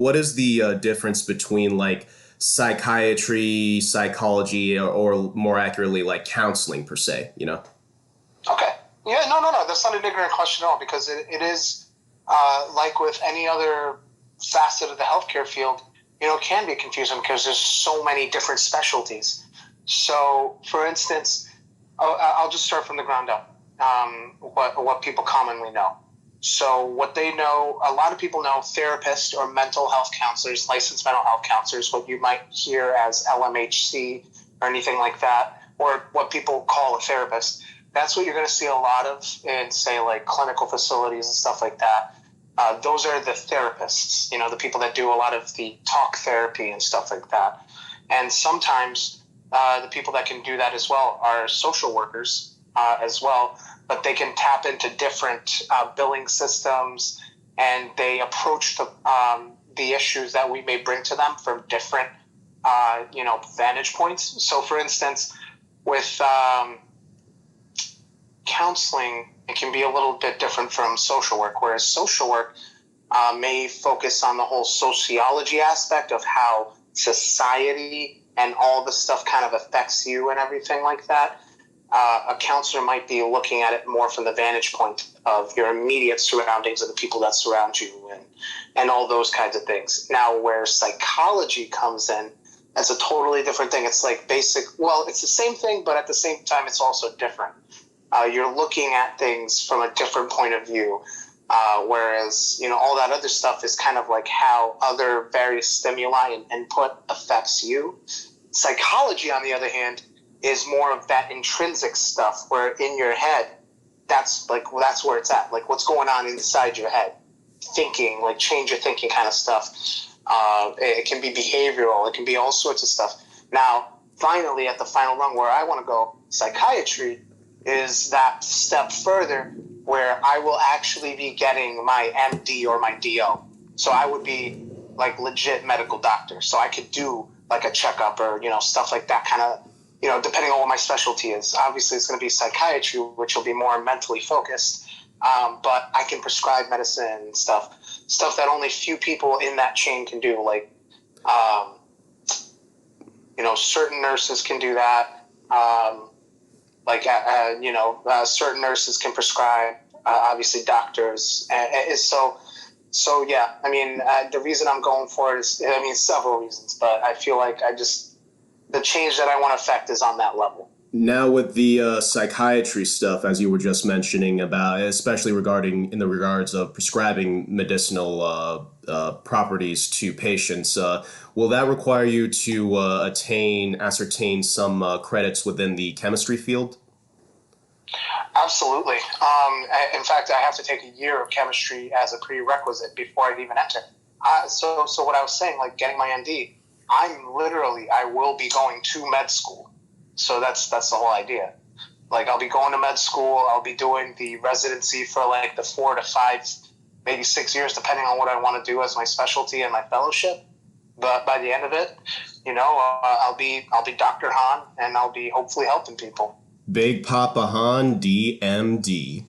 What is the difference between like psychiatry, psychology, or more accurately, like counseling per se? You know? Okay. Yeah, no. That's not an ignorant question at all because it is like with any other facet of the healthcare field, it can be confusing because there's so many different specialties. So, for instance, I'll just start from the ground up. What people commonly know. So, what they know, a lot of people know therapists or mental health counselors, licensed mental health counselors, what you might hear as LMHC or anything like that, or what people call a therapist. That's what you're going to see a lot of in, say, like clinical facilities and stuff like that. Those are the therapists, the people that do a lot of the talk therapy and stuff like that. And sometimes the people that can do that as well are social workers as well, but they can tap into different billing systems and they approach the issues that we may bring to them from different, vantage points. So, for instance, with counseling, it can be a little bit different from social work, whereas social work may focus on the whole sociology aspect of how society and all the stuff kind of affects you and everything like that. A counselor might be looking at it more from the vantage point of your immediate surroundings and the people that surround you and all those kinds of things. Now, where psychology comes in, that's a totally different thing. It's like it's the same thing, but at the same time, it's also different. You're looking at things from a different point of view, whereas all that other stuff is kind of like how other various stimuli and input affects you. Psychology, on the other hand, is more of that intrinsic stuff where in your head, that's where it's at. Like what's going on inside your head, thinking, like change your thinking kind of stuff. It can be behavioral. It can be all sorts of stuff. Now, finally, at the final rung where I want to go, psychiatry is that step further where I will actually be getting my MD or my DO. So I would be like legit medical doctor. So I could do like a checkup or, stuff like that kind of, depending on what my specialty is. Obviously, it's going to be psychiatry, which will be more mentally focused. But I can prescribe medicine and stuff that only few people in that chain can do. Like, certain nurses can do that. Certain nurses can prescribe, obviously doctors. So yeah, the reason I'm going for it is, several reasons, but I feel like the change that I want to affect is on that level. Now with the psychiatry stuff, as you were just mentioning about, especially in the regards of prescribing medicinal properties to patients, will that require you to ascertain some credits within the chemistry field? Absolutely. In fact, I have to take a year of chemistry as a prerequisite before I'd even enter. So what I was saying, like getting my MD, I will be going to med school. So that's the whole idea. Like I'll be going to med school. I'll be doing the residency for like the 4 to 5, maybe 6 years, depending on what I want to do as my specialty and my fellowship. But by the end of it, I'll be Dr. Han, and I'll be hopefully helping people. Big Papa Han, DMD.